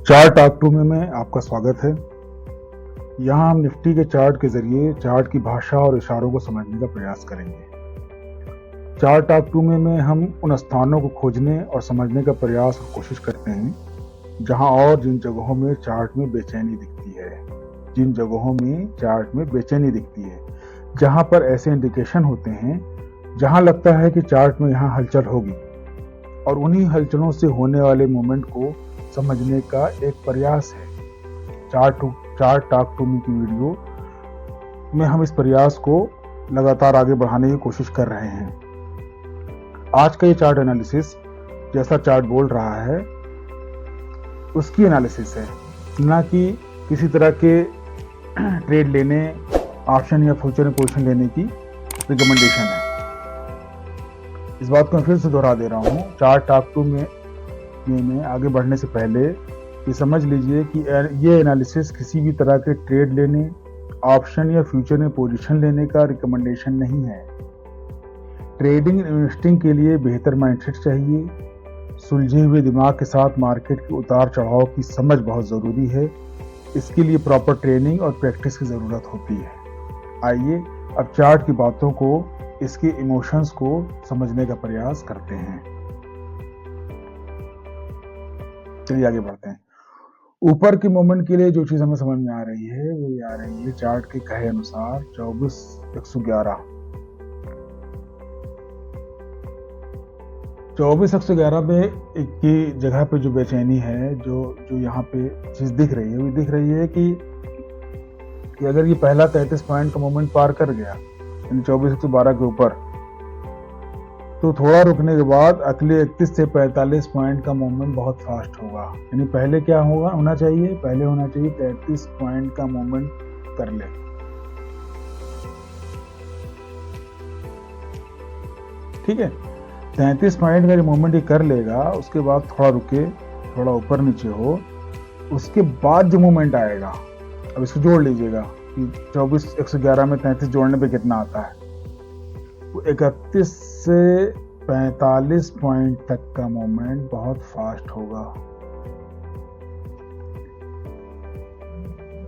Chart talk to में आपका स्वागत है। यहाँ हम निफ्टी के चार्ट के जरिए चार्ट की भाषा और इशारों को समझने का प्रयास करेंगे। चार्ट टॉक टू में हम उन स्थानों को खोजने और समझने का प्रयास और कोशिश करते हैं जहाँ और जिन जगहों में चार्ट में बेचैनी दिखती है, जिन जगहों में चार्ट में बेचैनी दिखती है, जहाँ पर ऐसे इंडिकेशन होते हैं जहाँ लगता है कि चार्ट में यहाँ हलचल होगी, और उन्हीं हलचलों से होने वाले मूवमेंट को समझने का एक प्रयास है। चार्ट टॉक टू मी की वीडियो में हम इस प्रयास को लगातार आगे बढ़ाने की कोशिश कर रहे हैं। आज का ये चार्ट एनालिसिस जैसा चार्ट बोल रहा है उसकी एनालिसिस है, ना कि किसी तरह के ट्रेड लेने, ऑप्शन या फ्यूचर में पोजीशन लेने की रिकमेंडेशन है। इस बात को मैं फिर से दोहरा दे रहा हूँ। चार्ट टॉक टू में आगे बढ़ने से पहले ये समझ लीजिए कि ये एनालिसिस किसी भी तरह के ट्रेड लेने, ऑप्शन या फ्यूचर में पोजीशन लेने का रिकमेंडेशन नहीं है। ट्रेडिंग इन्वेस्टिंग के लिए बेहतर माइंडसेट चाहिए। सुलझे हुए दिमाग के साथ मार्केट के उतार चढ़ाव की समझ बहुत ज़रूरी है। इसके लिए प्रॉपर ट्रेनिंग और प्रैक्टिस की ज़रूरत होती है। आइए अब चार्ट की बातों को, इसके इमोशंस को समझने का प्रयास करते हैं। चलिए आगे बढ़ते हैं। ऊपर के मोमेंट के लिए जो चीज हमें समझ में आ रही है वो ये आ रही है, चार्ट के कहे अनुसार 24,111 पे एक की जगह पे जो बेचैनी है, जो यहाँ पे चीज दिख रही है, वो दिख रही है कि अगर ये पहला 33 पॉइंट का मोमेंट पार कर गया, यानी 24,112 के ऊपर, तो थोड़ा रुकने के बाद अगले 31 से 45 पॉइंट का मूवमेंट बहुत फास्ट होगा। यानी पहले क्या होना चाहिए 33 पॉइंट का मूवमेंट कर ले। ठीक है, 33 पॉइंट का जो मूवमेंट ये कर लेगा, उसके बाद थोड़ा रुके, थोड़ा ऊपर नीचे हो, उसके बाद जो मूवमेंट आएगा, अब इसको जोड़ लीजिएगा कि 24,111 में 33 जोड़ने पे कितना आता है। 31 से 45 पॉइंट तक का मोमेंट बहुत फास्ट होगा।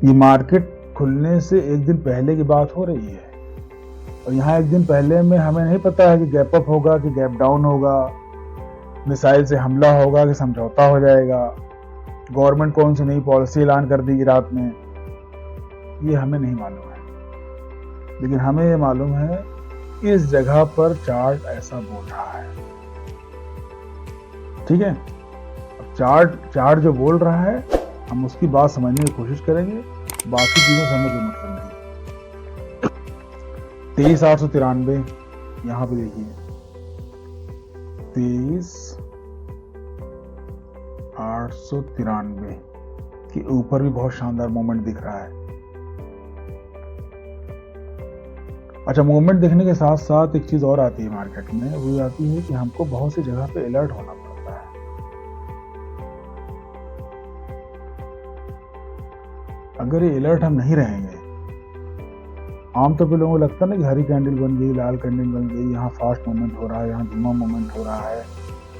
ये मार्केट खुलने से एक दिन पहले की बात हो रही है, और यहाँ एक दिन पहले में हमें नहीं पता है कि गैप अप होगा कि गैप डाउन होगा, मिसाइल से हमला होगा कि समझौता हो जाएगा, गवर्नमेंट कौन सी नई पॉलिसी ऐलान कर देगी रात में, ये हमें नहीं मालूम है। लेकिन हमें ये मालूम है इस जगह पर चार्ट ऐसा बोल रहा है। ठीक है, अब चार्ट जो बोल रहा है हम उसकी बात समझने की कोशिश करेंगे, बाकी चीजों से हमें कोई मतलब नहीं। 23,893 यहां पे देखिए, 23,893 के ऊपर भी बहुत शानदार मोमेंट दिख रहा है। अच्छा, मूवमेंट देखने के साथ साथ एक चीज और आती है मार्केट में, वो आती है कि हमको बहुत सी जगह पे अलर्ट होना पड़ता है। अगर ये अलर्ट हम नहीं रहेंगे, आमतौर पे लोगों को लगता है ना कि हरी कैंडल बन गई, लाल कैंडल बन गई, यहाँ फास्ट मूवमेंट हो रहा है, यहाँ धीमा मूवमेंट हो रहा है,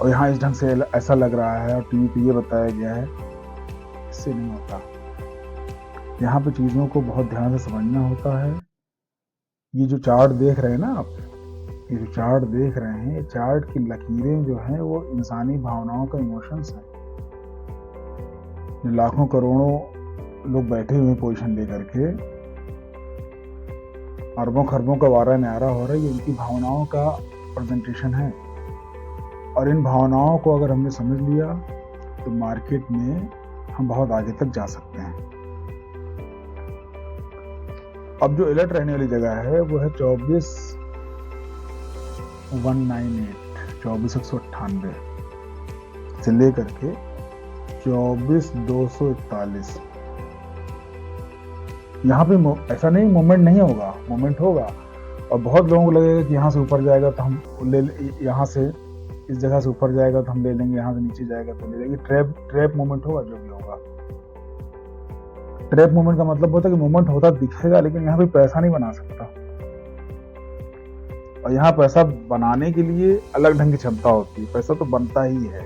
और यहाँ इस ढंग से ऐसा लग रहा है और टीवी पे ये बताया गया है। इससे नहीं होता। यहाँ पे चीजों को बहुत ध्यान से समझना होता है। ये जो चार्ट देख रहे हैं ना आप, ये जो चार्ट देख रहे हैं, चार्ट की लकीरें जो हैं वो इंसानी भावनाओं का इमोशंस हैं। जो लाखों करोड़ों लोग बैठे हुए पोजीशन लेकर के, अरबों खरबों का वारा न्यारा हो रहा है, ये इनकी भावनाओं का प्रेजेंटेशन है। और इन भावनाओं को अगर हमने समझ लिया तो मार्केट में हम बहुत आगे तक जा सकते हैं। अब जो अलर्ट रहने वाली जगह है वो है 24,198, 24,198 से लेकर के 24,241। यहाँ पे ऐसा नहीं मूवमेंट नहीं होगा, मूवमेंट होगा, और बहुत लोगों को लगेगा कि यहाँ से ऊपर जाएगा तो हम ले, यहाँ से इस जगह से ऊपर जाएगा तो हम ले लेंगे, यहाँ से नीचे जाएगा तो ले लेंगे। ट्रैप मूवमेंट होगा जो भी होगा। ट्रैप मूवमेंट का मतलब होता है कि मूवमेंट होता दिखेगा, लेकिन यहाँ पे पैसा नहीं बना सकता, और यहाँ पैसा बनाने के लिए अलग ढंग की क्षमता होती है। पैसा तो बनता ही है,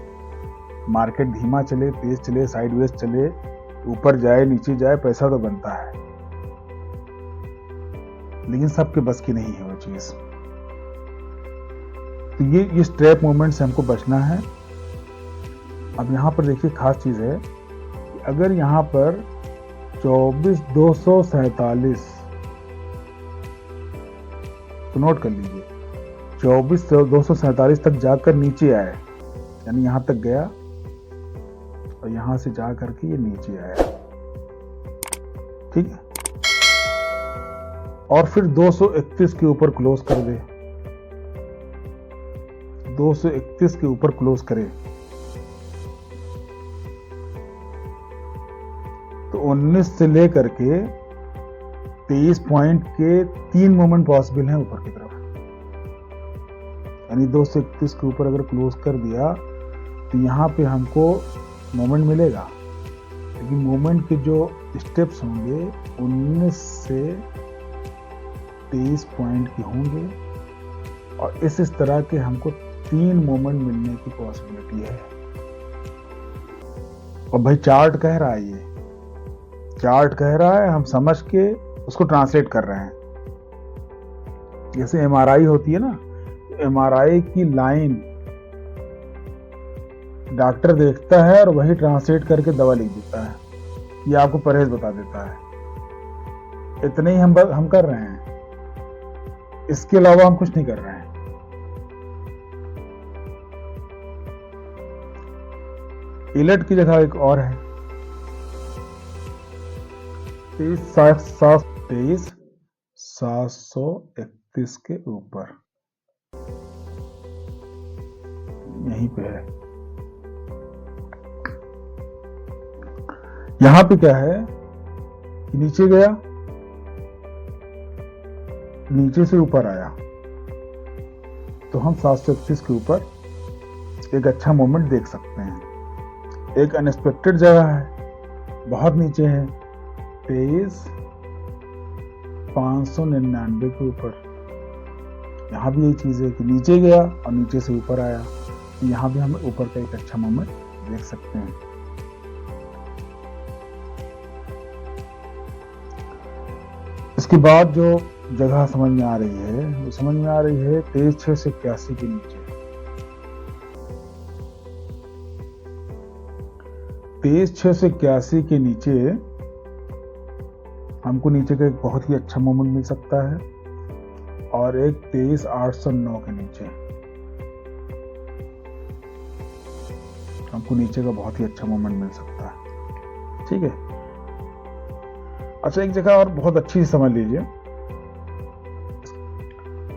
मार्केट धीमा चले, तेज चले, साइडवेज चले, ऊपर जाए, नीचे जाए, पैसा तो बनता है, लेकिन सबके बस की नहीं है वो चीज। तो ये इस ट्रैप मूवमेंट से हमको बचना है। अब यहां पर देखिए खास चीज है कि अगर यहां पर 24,247, तो नोट कर लीजिए, 24,247 तक जाकर नीचे आए, यानी यहां तक गया और यहां से जा करके ये नीचे आया, ठीक है, और फिर 231 के ऊपर क्लोज कर दे, 231 के ऊपर क्लोज करे, तो 19 से लेकर के 23 पॉइंट के 3 मोमेंट पॉसिबल हैं ऊपर की तरफ। यानी 231 के ऊपर अगर क्लोज कर दिया तो यहां पे हमको मोमेंट मिलेगा, लेकिन मोमेंट के जो स्टेप्स होंगे 19 से 23 पॉइंट के होंगे, और इस तरह के हमको 3 मोमेंट मिलने की पॉसिबिलिटी है। और भाई चार्ट कह रहा है, ये चार्ट कह रहा है, हम समझ के उसको ट्रांसलेट कर रहे हैं। जैसे एमआरआई होती है ना, एमआरआई की लाइन डॉक्टर देखता है और वही ट्रांसलेट करके दवा लिख देता है, ये आपको परहेज बता देता है। इतने ही हम कर रहे हैं, इसके अलावा हम कुछ नहीं कर रहे हैं। इलट की जगह एक और है, 23,731 के ऊपर, यहीं पे है। यहां पे क्या है कि नीचे गया, नीचे से ऊपर आया, तो हम 731 के ऊपर एक अच्छा मोमेंट देख सकते हैं। एक अनएक्सपेक्टेड जगह है, बहुत नीचे है, 23,599 के ऊपर। यहां भी यही चीज है कि नीचे गया और नीचे से ऊपर आया, तो यहां भी हम ऊपर का एक अच्छा मोमेंट देख सकते हैं। इसके बाद जो जगह समझ में आ रही है, वो समझ में आ रही है 23,681 के नीचे। 23,681 के नीचे हमको नीचे का एक बहुत ही अच्छा मोमेंट मिल सकता है, और एक 23,809 के नीचे हमको नीचे का बहुत ही अच्छा मोमेंट मिल सकता है, ठीक है। अच्छा, एक जगह और बहुत अच्छी समझ लीजिए,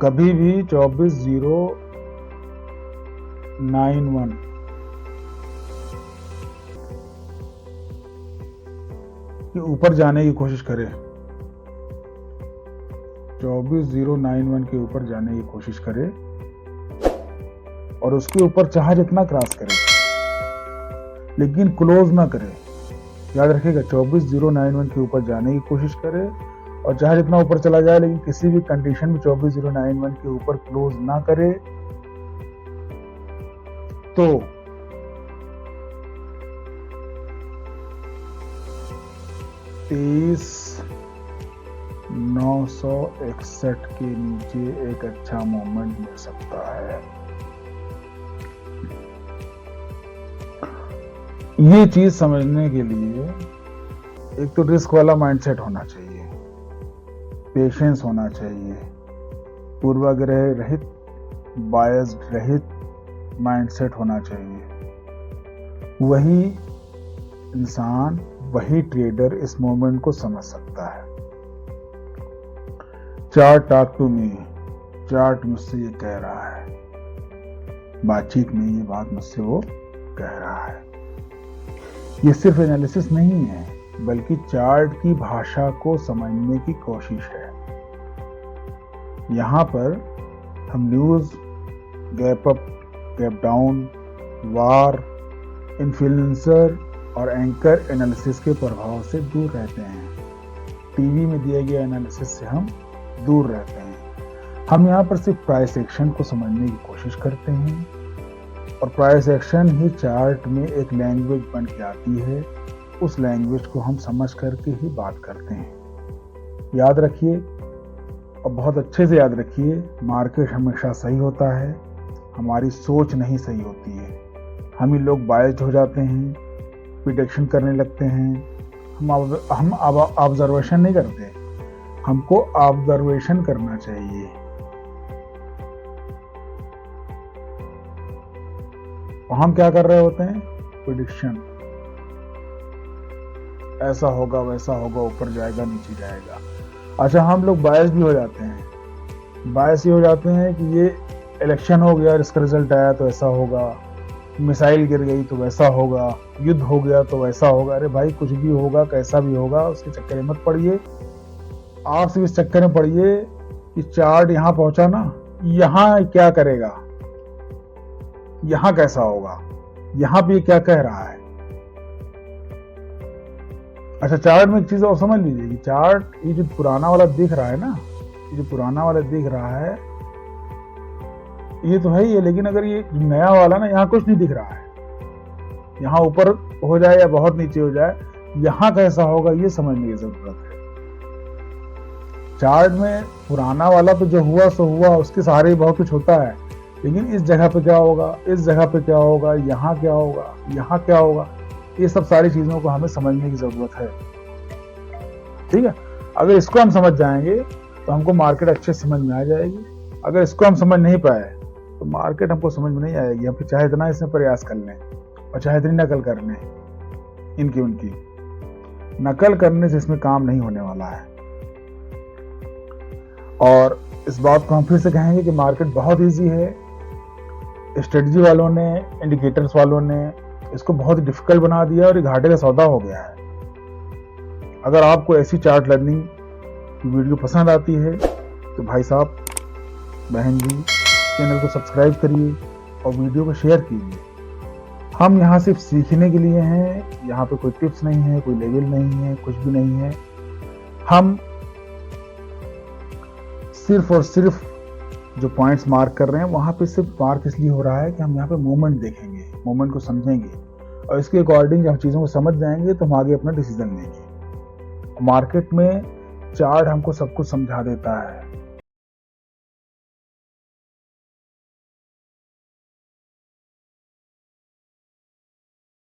कभी भी 24,091 के ऊपर जाने की कोशिश करें, 24,091 के ऊपर जाने की कोशिश करे, और उसके ऊपर चाहे जितना क्रॉस करे, लेकिन क्लोज ना करे। याद रखिएगा, 24,091 के ऊपर जाने की कोशिश करे और चाहे जितना ऊपर चला जाए, लेकिन किसी भी कंडीशन में 24,091 के ऊपर क्लोज ना करे, तो 23,961 के नीचे एक अच्छा मोमेंट मिल सकता है। ये चीज समझने के लिए एक तो रिस्क वाला माइंडसेट होना चाहिए, पेशेंस होना चाहिए, पूर्वाग्रह रहित, बायस रहित माइंडसेट होना चाहिए। वही इंसान, वही ट्रेडर इस मोमेंट को समझ सकता है। Chart talk to me, chart मुझसे ये कह रहा है, बातचीत में ये बात मुझसे वो कह रहा है। ये सिर्फ एनालिसिस नहीं है, बल्कि चार्ट की भाषा को समझने की कोशिश है। यहां पर हम news, gap up, gap down, war, influencer और एंकर एनालिसिस के प्रभाव से दूर रहते हैं। टीवी में दिए गए एनालिसिस से हम दूर रहते हैं। हम यहाँ पर सिर्फ प्राइस एक्शन को समझने की कोशिश करते हैं और प्राइस एक्शन ही चार्ट में एक लैंग्वेज बन के आती है। उस लैंग्वेज को हम समझ करके ही बात करते हैं। याद रखिए और बहुत अच्छे से याद रखिए, मार्केट हमेशा सही होता है, हमारी सोच नहीं सही होती है। हम ही लोग बायस्ड हो जाते हैं, प्रिडिक्शन करने लगते हैं। हम ऑब्जर्वेशन नहीं करते, हमको ऑब्जर्वेशन करना चाहिए। और हम क्या कर रहे होते हैं? प्रिडिक्शन, ऐसा होगा वैसा होगा, ऊपर जाएगा नीचे जाएगा। अच्छा, हम लोग बायस भी हो जाते हैं। बायस ये हो जाते हैं कि ये इलेक्शन हो गया, इसका रिजल्ट आया तो ऐसा होगा, मिसाइल गिर गई तो वैसा होगा, युद्ध हो गया तो वैसा होगा। अरे भाई, कुछ भी होगा, कैसा भी होगा, उसके चक्कर में मत पड़िए। आप सिर्फ इस चक्कर में पड़िए कि चार्ट यहां पहुंचा ना, यहां क्या करेगा, यहां कैसा होगा, यहां पे क्या कह रहा है। अच्छा, चार्ट में एक चीज और समझ लीजिए कि चार्ट, ये जो पुराना वाला दिख रहा है ना, ये जो पुराना वाला दिख रहा है, ये तो है ही है, लेकिन अगर ये नया वाला ना, यहाँ कुछ नहीं दिख रहा है। यहाँ ऊपर हो जाए या बहुत नीचे हो जाए, यहाँ कैसा होगा ये समझने की जरूरत है। चार्ट में पुराना वाला तो जो हुआ सो हुआ, उसके सहारे ही बहुत कुछ होता है, लेकिन इस जगह पे क्या होगा, इस जगह पे क्या होगा, यहाँ क्या होगा, यहाँ क्या होगा, ये सब सारी चीजों को हमें समझने की जरूरत है। ठीक है, अगर इसको हम समझ जाएंगे तो हमको मार्केट अच्छे समझ में आ जाएगी। अगर इसको हम समझ नहीं पाए तो मार्केट हमको समझ में नहीं आएगी। हम चाहे इतना इसमें प्रयास कर लें और चाहे इतनी नकल कर लें, इनकी उनकी नकल करने से इसमें काम नहीं होने वाला है। और इस बात को हम फिर से कहेंगे कि मार्केट बहुत इजी है। स्ट्रेटजी वालों ने, इंडिकेटर्स वालों ने इसको बहुत डिफिकल्ट बना दिया और ये घाटे का सौदा हो गया है। अगर आपको ऐसी चार्ट लर्निंग की वीडियो पसंद आती है तो भाई साहब, बहन जी, चैनल को सब्सक्राइब करिए और वीडियो को शेयर कीजिए। हम यहाँ सिर्फ सीखने के लिए हैं, यहाँ पे कोई टिप्स नहीं है, कोई लेवल नहीं है, कुछ भी नहीं है। हम सिर्फ और सिर्फ जो पॉइंट्स मार्क कर रहे हैं, वहां पे सिर्फ मार्क इसलिए हो रहा है कि हम यहाँ पे मूवमेंट देखेंगे, मूवमेंट को समझेंगे और इसके अकॉर्डिंग जब हम चीज़ों को समझ जाएंगे तो हम आगे अपना डिसीजन लेंगे। मार्केट में चार्ट हमको सब कुछ समझा देता है,